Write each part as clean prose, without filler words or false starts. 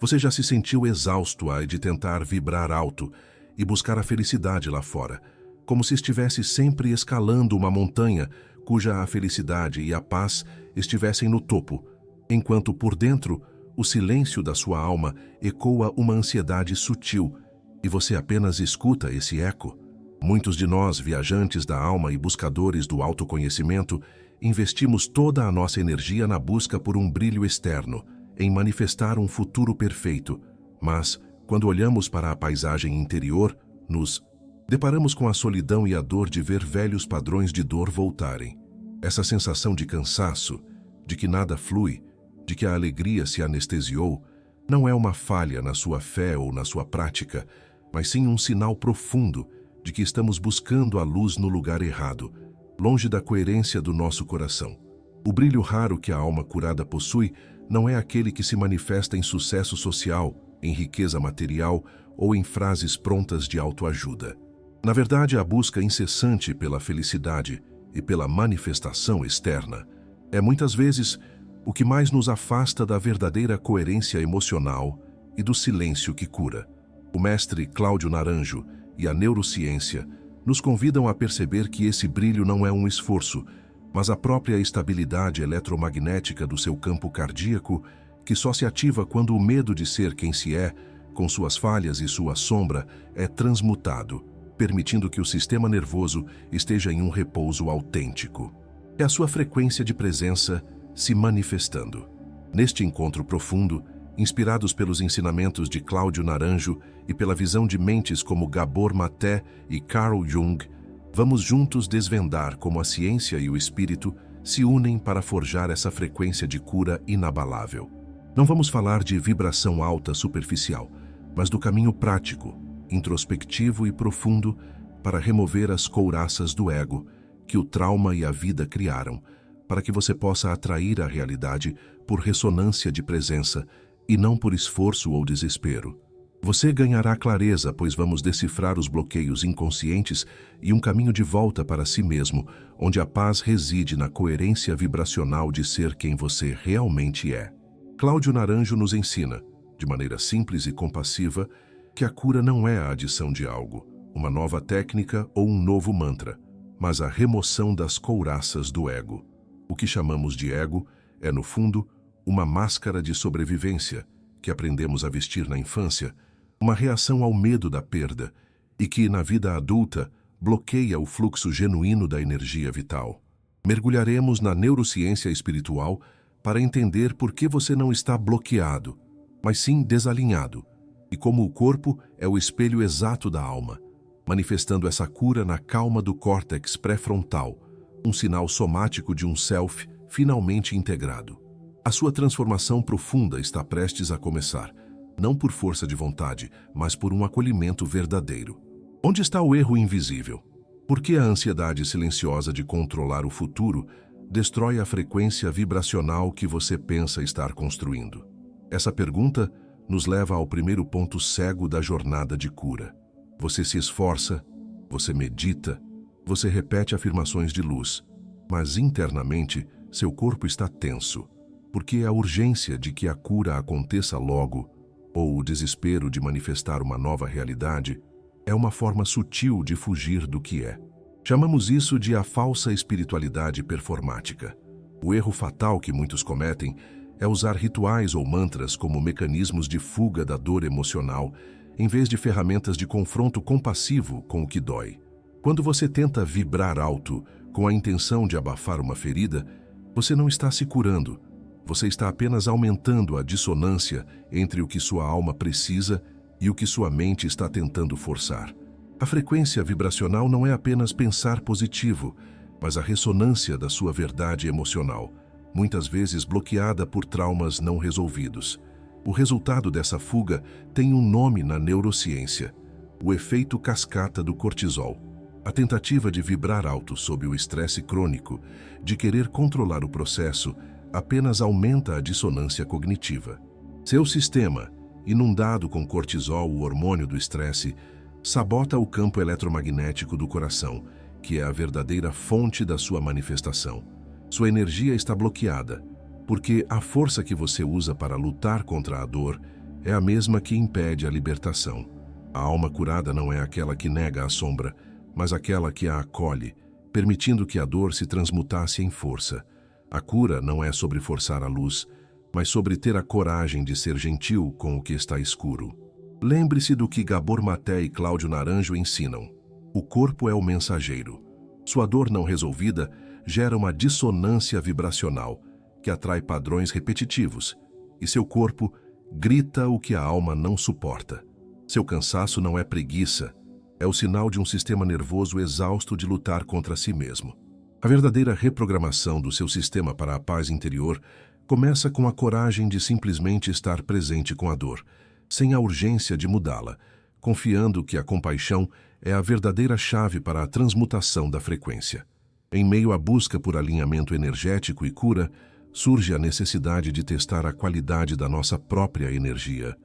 Você já se sentiu exausto de tentar vibrar alto e buscar a felicidade lá fora, como se estivesse sempre escalando uma montanha cuja a felicidade e a paz estivessem no topo, enquanto por dentro o silêncio da sua alma ecoa uma ansiedade sutil e você apenas escuta esse eco? Muitos de nós, viajantes da alma e buscadores do autoconhecimento, investimos toda a nossa energia na busca por um brilho externo, em manifestar um futuro perfeito, mas, quando olhamos para a paisagem interior, nos deparamos com a solidão e a dor de ver velhos padrões de dor voltarem. Essa sensação de cansaço, de que nada flui, de que a alegria se anestesiou, não é uma falha na sua fé ou na sua prática, mas sim um sinal profundo de que estamos buscando a luz no lugar errado, longe da coerência do nosso coração. O brilho raro que a alma curada possui não é aquele que se manifesta em sucesso social, em riqueza material ou em frases prontas de autoajuda. Na verdade, a busca incessante pela felicidade e pela manifestação externa é muitas vezes o que mais nos afasta da verdadeira coerência emocional e do silêncio que cura. O mestre Cláudio Naranjo e a neurociência nos convidam a perceber que esse brilho não é um esforço, mas a própria estabilidade eletromagnética do seu campo cardíaco, que só se ativa quando o medo de ser quem se é, com suas falhas e sua sombra, é transmutado, permitindo que o sistema nervoso esteja em um repouso autêntico. É a sua frequência de presença se manifestando. Neste encontro profundo, inspirados pelos ensinamentos de Cláudio Naranjo e pela visão de mentes como Gabor Maté e Carl Jung, vamos juntos desvendar como a ciência e o espírito se unem para forjar essa frequência de cura inabalável. Não vamos falar de vibração alta superficial, mas do caminho prático, introspectivo e profundo para remover as couraças do ego que o trauma e a vida criaram, para que você possa atrair a realidade por ressonância de presença e não por esforço ou desespero. Você ganhará clareza, pois vamos decifrar os bloqueios inconscientes e um caminho de volta para si mesmo, onde a paz reside na coerência vibracional de ser quem você realmente é. Cláudio Naranjo nos ensina, de maneira simples e compassiva, que a cura não é a adição de algo, uma nova técnica ou um novo mantra, mas a remoção das couraças do ego. O que chamamos de ego é, no fundo, uma máscara de sobrevivência que aprendemos a vestir na infância, uma reação ao medo da perda e que, na vida adulta, bloqueia o fluxo genuíno da energia vital. Mergulharemos na neurociência espiritual para entender por que você não está bloqueado, mas sim desalinhado, e como o corpo é o espelho exato da alma, manifestando essa cura na calma do córtex pré-frontal, um sinal somático de um self finalmente integrado. A sua transformação profunda está prestes a começar, não por força de vontade, mas por um acolhimento verdadeiro. Onde está o erro invisível? Por que a ansiedade silenciosa de controlar o futuro destrói a frequência vibracional que você pensa estar construindo? Essa pergunta nos leva ao primeiro ponto cego da jornada de cura. Você se esforça, você medita, você repete afirmações de luz, mas internamente seu corpo está tenso, porque a urgência de que a cura aconteça logo, ou o desespero de manifestar uma nova realidade, é uma forma sutil de fugir do que é. Chamamos isso de a falsa espiritualidade performática. O erro fatal que muitos cometem é usar rituais ou mantras como mecanismos de fuga da dor emocional, em vez de ferramentas de confronto compassivo com o que dói. Quando você tenta vibrar alto com a intenção de abafar uma ferida, você não está se curando. Você está apenas aumentando a dissonância entre o que sua alma precisa e o que sua mente está tentando forçar. A frequência vibracional não é apenas pensar positivo, mas a ressonância da sua verdade emocional, muitas vezes bloqueada por traumas não resolvidos. O resultado dessa fuga tem um nome na neurociência: o efeito cascata do cortisol. A tentativa de vibrar alto sob o estresse crônico, de querer controlar o processo, apenas aumenta a dissonância cognitiva. Seu sistema, inundado com cortisol, o hormônio do estresse, sabota o campo eletromagnético do coração, que é a verdadeira fonte da sua manifestação. Sua energia está bloqueada, porque a força que você usa para lutar contra a dor é a mesma que impede a libertação. A alma curada não é aquela que nega a sombra, mas aquela que a acolhe, permitindo que a dor se transmutasse em força. A cura não é sobre forçar a luz, mas sobre ter a coragem de ser gentil com o que está escuro. Lembre-se do que Gabor Maté e Cláudio Naranjo ensinam. O corpo é o mensageiro. Sua dor não resolvida gera uma dissonância vibracional, que atrai padrões repetitivos, e seu corpo grita o que a alma não suporta. Seu cansaço não é preguiça, é o sinal de um sistema nervoso exausto de lutar contra si mesmo. A verdadeira reprogramação do seu sistema para a paz interior começa com a coragem de simplesmente estar presente com a dor, sem a urgência de mudá-la, confiando que a compaixão é a verdadeira chave para a transmutação da frequência. Em meio à busca por alinhamento energético e cura, surge a necessidade de testar a qualidade da nossa própria energia.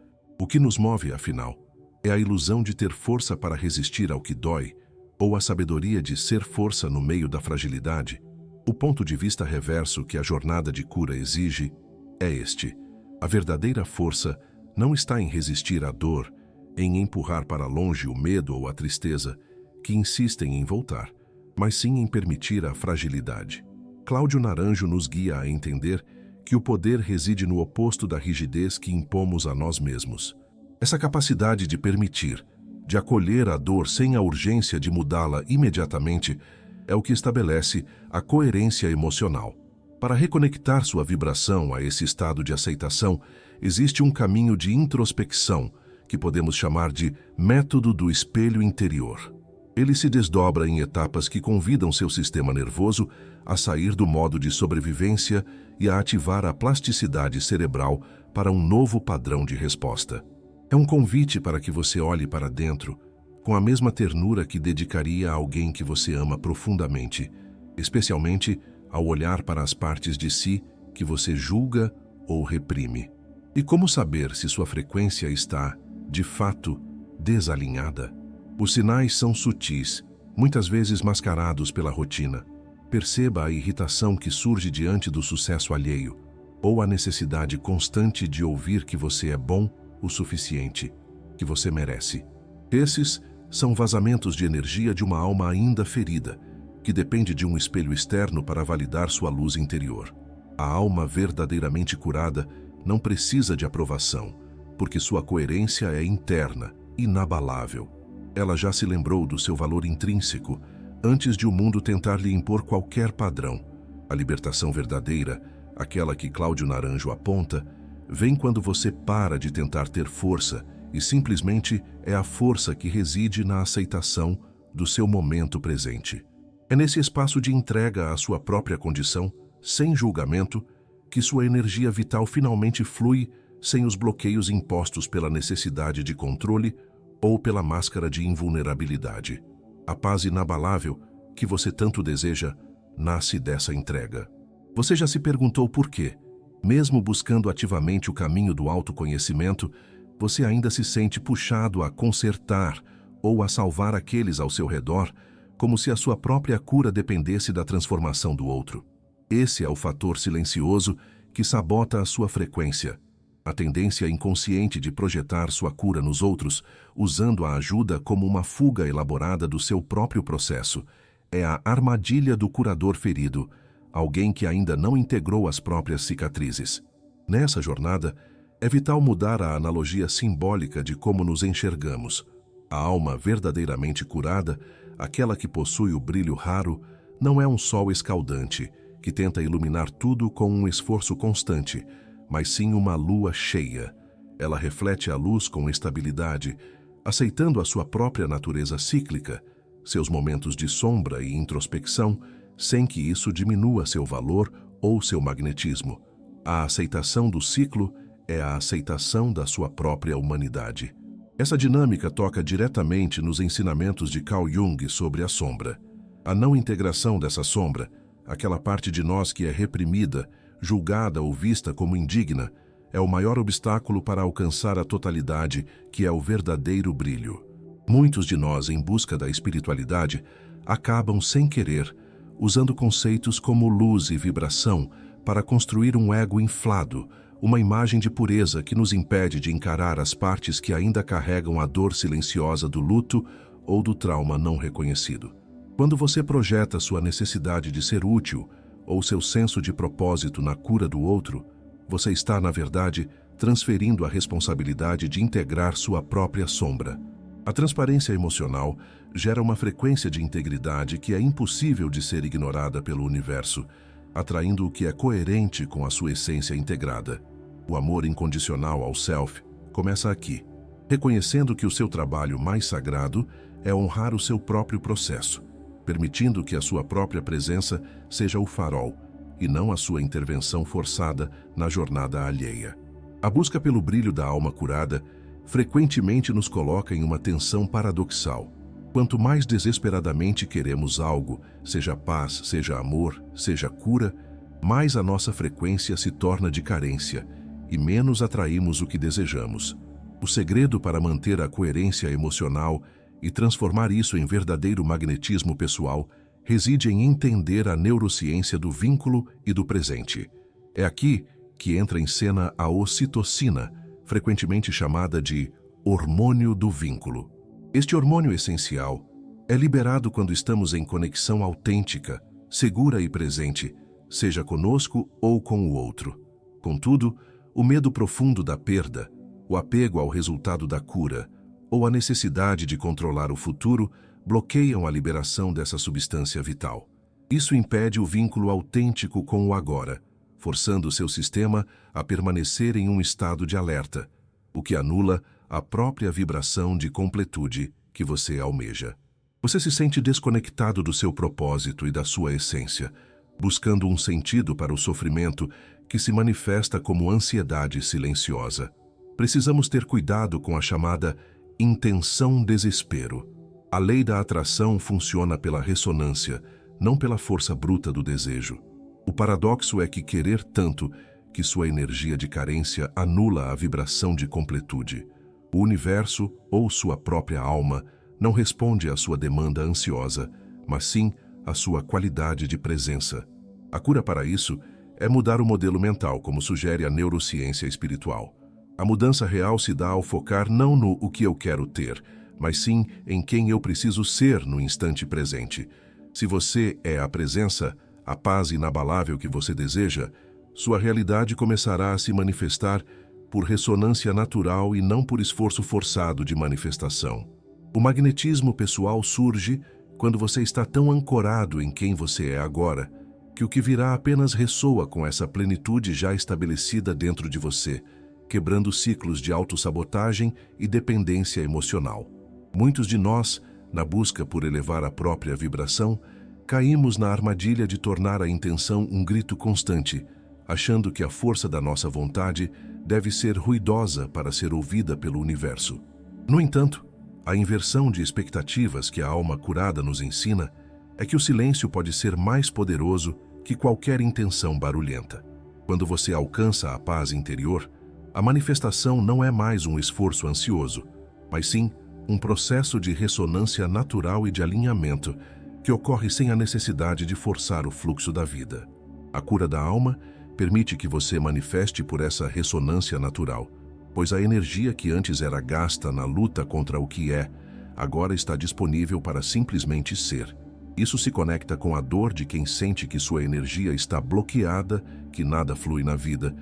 O que nos move, afinal, é a ilusão de ter força para resistir ao que dói, ou a sabedoria de ser força no meio da fragilidade? O ponto de vista reverso que a jornada de cura exige é este: a verdadeira força não está em resistir à dor, em empurrar para longe o medo ou a tristeza, que insistem em voltar, mas sim em permitir a fragilidade. Cláudio Naranjo nos guia a entender que o poder reside no oposto da rigidez que impomos a nós mesmos. Essa capacidade de permitir, de acolher a dor sem a urgência de mudá-la imediatamente, é o que estabelece a coerência emocional. Para reconectar sua vibração a esse estado de aceitação, existe um caminho de introspecção, que podemos chamar de método do espelho interior. Ele se desdobra em etapas que convidam seu sistema nervoso a sair do modo de sobrevivência e a ativar a plasticidade cerebral para um novo padrão de resposta. É um convite para que você olhe para dentro, com a mesma ternura que dedicaria a alguém que você ama profundamente, especialmente ao olhar para as partes de si que você julga ou reprime. E como saber se sua frequência está, de fato, desalinhada? Os sinais são sutis, muitas vezes mascarados pela rotina. Perceba a irritação que surge diante do sucesso alheio, ou a necessidade constante de ouvir que você é bom o suficiente, que você merece. Esses são vazamentos de energia de uma alma ainda ferida, que depende de um espelho externo para validar sua luz interior. A alma verdadeiramente curada não precisa de aprovação, porque sua coerência é interna, inabalável. Ela já se lembrou do seu valor intrínseco, antes de o mundo tentar lhe impor qualquer padrão. A libertação verdadeira, aquela que Cláudio Naranjo aponta, vem quando você para de tentar ter força e simplesmente é a força que reside na aceitação do seu momento presente. É nesse espaço de entrega à sua própria condição, sem julgamento, que sua energia vital finalmente flui sem os bloqueios impostos pela necessidade de controle ou pela máscara de invulnerabilidade. A paz inabalável que você tanto deseja nasce dessa entrega. Você já se perguntou por quê? Mesmo buscando ativamente o caminho do autoconhecimento, você ainda se sente puxado a consertar ou a salvar aqueles ao seu redor, como se a sua própria cura dependesse da transformação do outro. Esse é o fator silencioso que sabota a sua frequência. A tendência inconsciente de projetar sua cura nos outros, usando a ajuda como uma fuga elaborada do seu próprio processo, é a armadilha do curador ferido, alguém que ainda não integrou as próprias cicatrizes. Nessa jornada, é vital mudar a analogia simbólica de como nos enxergamos. A alma verdadeiramente curada, aquela que possui o brilho raro, não é um sol escaldante, que tenta iluminar tudo com um esforço constante, mas sim uma lua cheia. Ela reflete a luz com estabilidade, aceitando a sua própria natureza cíclica, seus momentos de sombra e introspecção, sem que isso diminua seu valor ou seu magnetismo. A aceitação do ciclo é a aceitação da sua própria humanidade. Essa dinâmica toca diretamente nos ensinamentos de Carl Jung sobre a sombra. A não integração dessa sombra, aquela parte de nós que é reprimida, julgada ou vista como indigna, é o maior obstáculo para alcançar a totalidade, que é o verdadeiro brilho. Muitos de nós, em busca da espiritualidade, acabam sem querer, usando conceitos como luz e vibração para construir um ego inflado, uma imagem de pureza que nos impede de encarar as partes que ainda carregam a dor silenciosa do luto ou do trauma não reconhecido. Quando você projeta sua necessidade de ser útil ou seu senso de propósito na cura do outro, você está, na verdade, transferindo a responsabilidade de integrar sua própria sombra. A transparência emocional gera uma frequência de integridade que é impossível de ser ignorada pelo universo, atraindo o que é coerente com a sua essência integrada. O amor incondicional ao self começa aqui, reconhecendo que o seu trabalho mais sagrado é honrar o seu próprio processo, permitindo que a sua própria presença seja o farol e não a sua intervenção forçada na jornada alheia. A busca pelo brilho da alma curada frequentemente nos coloca em uma tensão paradoxal. Quanto mais desesperadamente queremos algo, seja paz, seja amor, seja cura, mais a nossa frequência se torna de carência e menos atraímos o que desejamos. O segredo para manter a coerência emocional e transformar isso em verdadeiro magnetismo pessoal reside em entender a neurociência do vínculo e do presente. É aqui que entra em cena a ocitocina, frequentemente chamada de hormônio do vínculo. Este hormônio essencial é liberado quando estamos em conexão autêntica, segura e presente, seja conosco ou com o outro. Contudo, o medo profundo da perda, o apego ao resultado da cura ou a necessidade de controlar o futuro bloqueiam a liberação dessa substância vital. Isso impede o vínculo autêntico com o agora, forçando seu sistema a permanecer em um estado de alerta, o que anula a própria vibração de completude que você almeja. Você se sente desconectado do seu propósito e da sua essência, buscando um sentido para o sofrimento que se manifesta como ansiedade silenciosa. Precisamos ter cuidado com a chamada intenção-desespero. A lei da atração funciona pela ressonância, não pela força bruta do desejo. O paradoxo é que querer tanto que sua energia de carência anula a vibração de completude. O universo ou sua própria alma não responde à sua demanda ansiosa, mas sim à sua qualidade de presença. A cura para isso é mudar o modelo mental, como sugere a neurociência espiritual. A mudança real se dá ao focar não no o que eu quero ter, mas sim em quem eu preciso ser no instante presente. Se você é a presença, a paz inabalável que você deseja, sua realidade começará a se manifestar por ressonância natural e não por esforço forçado de manifestação. O magnetismo pessoal surge quando você está tão ancorado em quem você é agora, que o que virá apenas ressoa com essa plenitude já estabelecida dentro de você, quebrando ciclos de autossabotagem e dependência emocional. Muitos de nós, na busca por elevar a própria vibração, caímos na armadilha de tornar a intenção um grito constante, achando que a força da nossa vontade deve ser ruidosa para ser ouvida pelo universo. No entanto, a inversão de expectativas que a alma curada nos ensina é que o silêncio pode ser mais poderoso que qualquer intenção barulhenta. Quando você alcança a paz interior, a manifestação não é mais um esforço ansioso, mas sim um processo de ressonância natural e de alinhamento que ocorre sem a necessidade de forçar o fluxo da vida. A cura da alma permite que você manifeste por essa ressonância natural, pois a energia que antes era gasta na luta contra o que é, agora está disponível para simplesmente ser. Isso se conecta com a dor de quem sente que sua energia está bloqueada, que nada flui na vida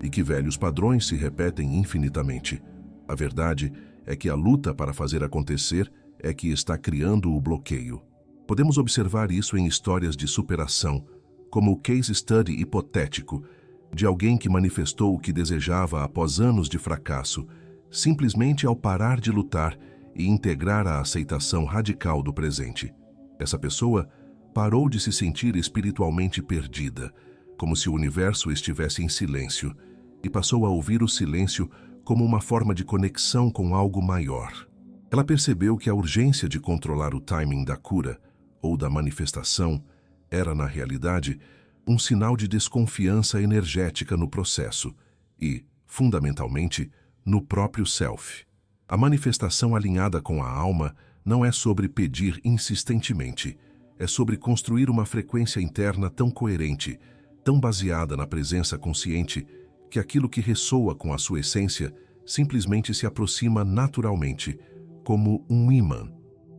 e que velhos padrões se repetem infinitamente. A verdade é que a luta para fazer acontecer é que está criando o bloqueio. Podemos observar isso em histórias de superação, como o case study hipotético de alguém que manifestou o que desejava após anos de fracasso, simplesmente ao parar de lutar e integrar a aceitação radical do presente. Essa pessoa parou de se sentir espiritualmente perdida, como se o universo estivesse em silêncio, e passou a ouvir o silêncio como uma forma de conexão com algo maior. Ela percebeu que a urgência de controlar o timing da cura ou da manifestação era, na realidade, um sinal de desconfiança energética no processo e, fundamentalmente, no próprio self. A manifestação alinhada com a alma não é sobre pedir insistentemente, é sobre construir uma frequência interna tão coerente, tão baseada na presença consciente, que aquilo que ressoa com a sua essência simplesmente se aproxima naturalmente, como um ímã.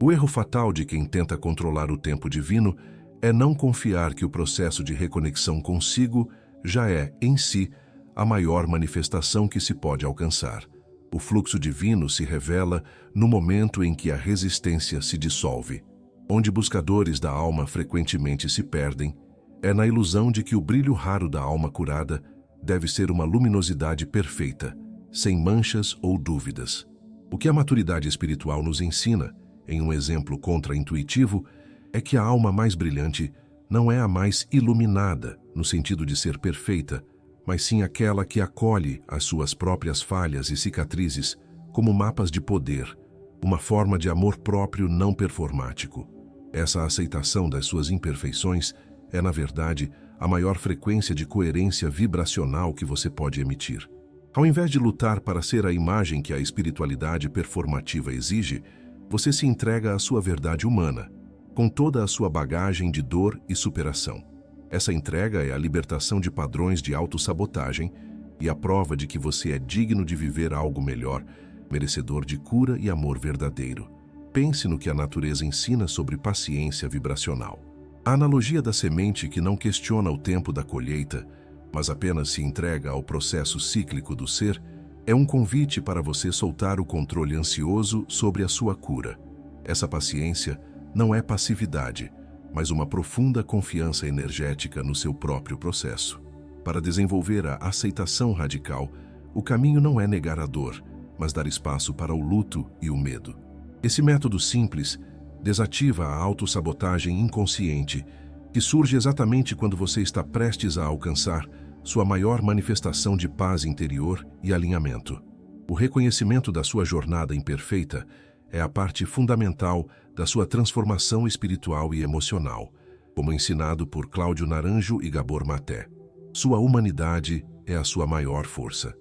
O erro fatal de quem tenta controlar o tempo divino é não confiar que o processo de reconexão consigo já é, em si, a maior manifestação que se pode alcançar. O fluxo divino se revela no momento em que a resistência se dissolve. Onde buscadores da alma frequentemente se perdem, é na ilusão de que o brilho raro da alma curada deve ser uma luminosidade perfeita, sem manchas ou dúvidas. O que a maturidade espiritual nos ensina, em um exemplo contra-intuitivo, é que a alma mais brilhante não é a mais iluminada, no sentido de ser perfeita, mas sim aquela que acolhe as suas próprias falhas e cicatrizes como mapas de poder, uma forma de amor próprio não performático. Essa aceitação das suas imperfeições é, na verdade, a maior frequência de coerência vibracional que você pode emitir. Ao invés de lutar para ser a imagem que a espiritualidade performativa exige, você se entrega à sua verdade humana, com toda a sua bagagem de dor e superação. Essa entrega é a libertação de padrões de autossabotagem e a prova de que você é digno de viver algo melhor, merecedor de cura e amor verdadeiro. Pense no que a natureza ensina sobre paciência vibracional. A analogia da semente que não questiona o tempo da colheita, mas apenas se entrega ao processo cíclico do ser, é um convite para você soltar o controle ansioso sobre a sua cura. Essa paciência não é passividade, mas uma profunda confiança energética no seu próprio processo. Para desenvolver a aceitação radical, o caminho não é negar a dor, mas dar espaço para o luto e o medo. Esse método simples desativa a autossabotagem inconsciente, que surge exatamente quando você está prestes a alcançar sua maior manifestação de paz interior e alinhamento. O reconhecimento da sua jornada imperfeita é a parte fundamental da sua transformação espiritual e emocional, como ensinado por Cláudio Naranjo e Gabor Maté. Sua humanidade é a sua maior força.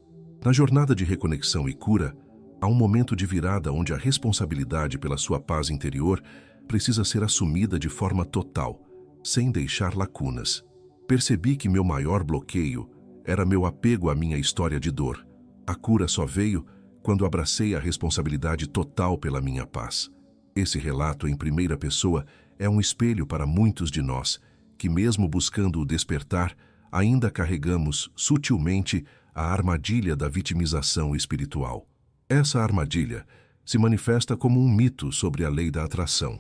Na jornada de reconexão e cura, há um momento de virada onde a responsabilidade pela sua paz interior precisa ser assumida de forma total, sem deixar lacunas. Percebi que meu maior bloqueio era meu apego à minha história de dor. A cura só veio quando abracei a responsabilidade total pela minha paz. Esse relato em primeira pessoa é um espelho para muitos de nós, que mesmo buscando o despertar, ainda carregamos sutilmente a armadilha da vitimização espiritual. Essa armadilha se manifesta como um mito sobre a lei da atração.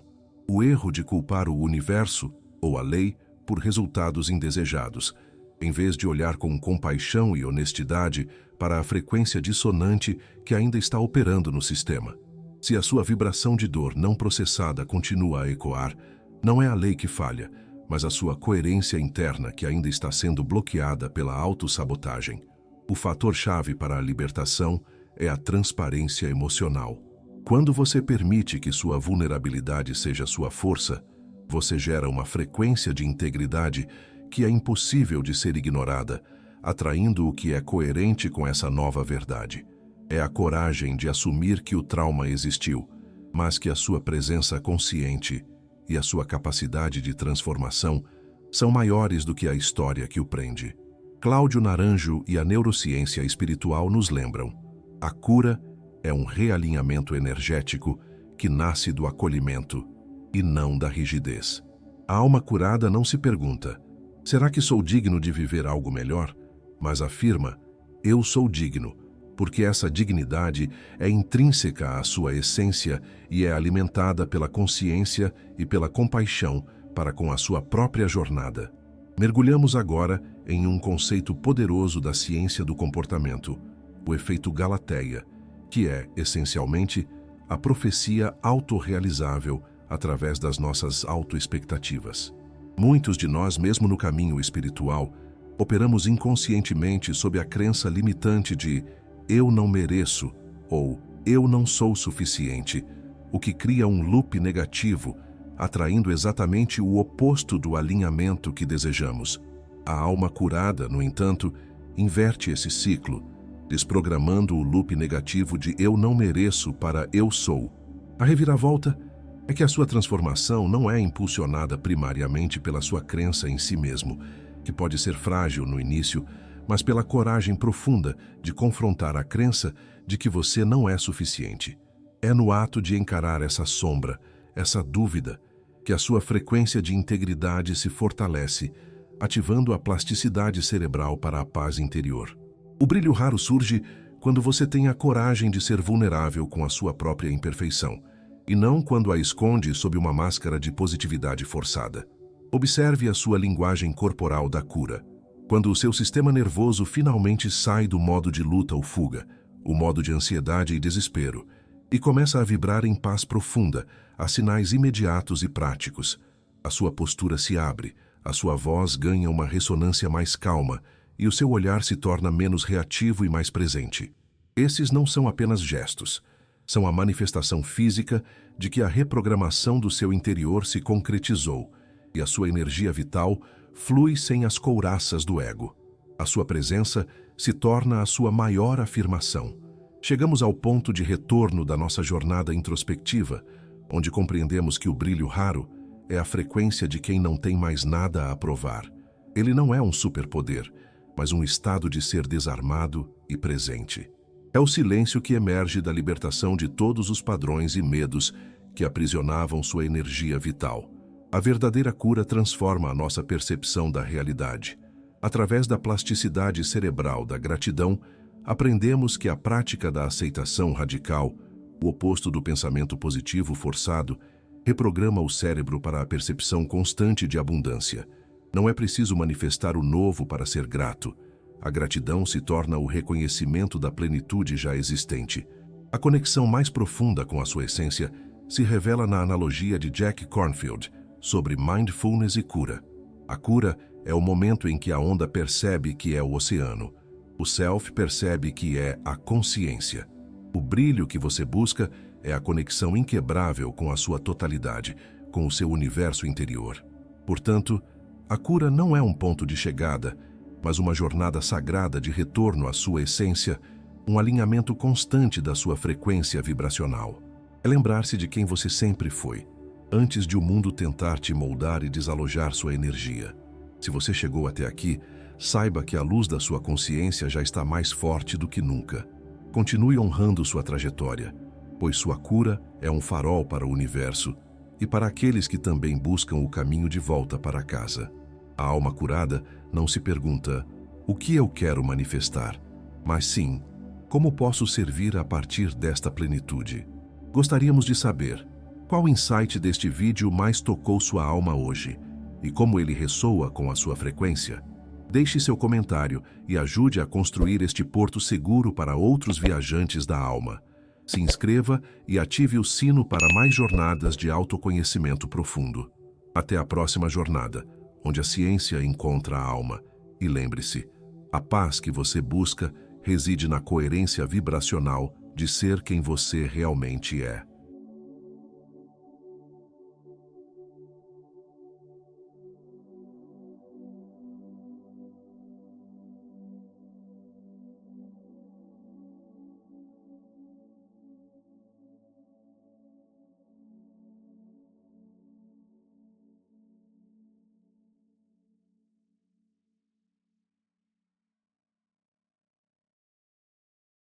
O erro de culpar o universo, ou a lei, por resultados indesejados, em vez de olhar com compaixão e honestidade para a frequência dissonante que ainda está operando no sistema. Se a sua vibração de dor não processada continua a ecoar, não é a lei que falha, mas a sua coerência interna que ainda está sendo bloqueada pela autossabotagem. O fator-chave para a libertação é a transparência emocional. Quando você permite que sua vulnerabilidade seja sua força, você gera uma frequência de integridade que é impossível de ser ignorada, atraindo o que é coerente com essa nova verdade. É a coragem de assumir que o trauma existiu, mas que a sua presença consciente e a sua capacidade de transformação são maiores do que a história que o prende. Cláudio Naranjo e a neurociência espiritual nos lembram: a cura é um realinhamento energético que nasce do acolhimento e não da rigidez. A alma curada não se pergunta: será que sou digno de viver algo melhor? Mas afirma: eu sou digno, porque essa dignidade é intrínseca à sua essência e é alimentada pela consciência e pela compaixão para com a sua própria jornada. Mergulhamos agora em um conceito poderoso da ciência do comportamento, o efeito Galateia, que é, essencialmente, a profecia autorrealizável através das nossas autoexpectativas. Muitos de nós, mesmo no caminho espiritual, operamos inconscientemente sob a crença limitante de eu não mereço ou eu não sou suficiente, o que cria um loop negativo, atraindo exatamente o oposto do alinhamento que desejamos. A alma curada, no entanto, inverte esse ciclo, desprogramando o loop negativo de eu não mereço para eu sou. A reviravolta é que a sua transformação não é impulsionada primariamente pela sua crença em si mesmo, que pode ser frágil no início, mas pela coragem profunda de confrontar a crença de que você não é suficiente. É no ato de encarar essa sombra, essa dúvida, que a sua frequência de integridade se fortalece, ativando a plasticidade cerebral para a paz interior. O brilho raro surge quando você tem a coragem de ser vulnerável com a sua própria imperfeição, e não quando a esconde sob uma máscara de positividade forçada. Observe a sua linguagem corporal da cura. Quando o seu sistema nervoso finalmente sai do modo de luta ou fuga, o modo de ansiedade e desespero, e começa a vibrar em paz profunda, há sinais imediatos e práticos. A sua postura se abre, a sua voz ganha uma ressonância mais calma e o seu olhar se torna menos reativo e mais presente. Esses não são apenas gestos, são a manifestação física de que a reprogramação do seu interior se concretizou e a sua energia vital flui sem as couraças do ego. A sua presença se torna a sua maior afirmação. Chegamos ao ponto de retorno da nossa jornada introspectiva, onde compreendemos que o brilho raro é a frequência de quem não tem mais nada a provar. Ele não é um superpoder, mas um estado de ser desarmado e presente. É o silêncio que emerge da libertação de todos os padrões e medos que aprisionavam sua energia vital. A verdadeira cura transforma a nossa percepção da realidade. Através da plasticidade cerebral da gratidão, aprendemos que a prática da aceitação radical, o oposto do pensamento positivo forçado, reprograma o cérebro para a percepção constante de abundância. Não é preciso manifestar o novo para ser grato. A gratidão se torna o reconhecimento da plenitude já existente. A conexão mais profunda com a sua essência se revela na analogia de Jack Kornfield sobre mindfulness e cura. A cura é o momento em que a onda percebe que é o oceano. O self percebe que é a consciência. O brilho que você busca é a conexão inquebrável com a sua totalidade, com o seu universo interior. Portanto, a cura não é um ponto de chegada, mas uma jornada sagrada de retorno à sua essência, um alinhamento constante da sua frequência vibracional. É lembrar-se de quem você sempre foi, antes de o mundo tentar te moldar e desalojar sua energia. Se você chegou até aqui, saiba que a luz da sua consciência já está mais forte do que nunca. Continue honrando sua trajetória, pois sua cura é um farol para o universo e para aqueles que também buscam o caminho de volta para casa. A alma curada não se pergunta, o que eu quero manifestar? Mas sim, como posso servir a partir desta plenitude? Gostaríamos de saber, qual insight deste vídeo mais tocou sua alma hoje? E como ele ressoa com a sua frequência? Deixe seu comentário e ajude a construir este porto seguro para outros viajantes da alma. Se inscreva e ative o sino para mais jornadas de autoconhecimento profundo. Até a próxima jornada, onde a ciência encontra a alma. E lembre-se, a paz que você busca reside na coerência vibracional de ser quem você realmente é.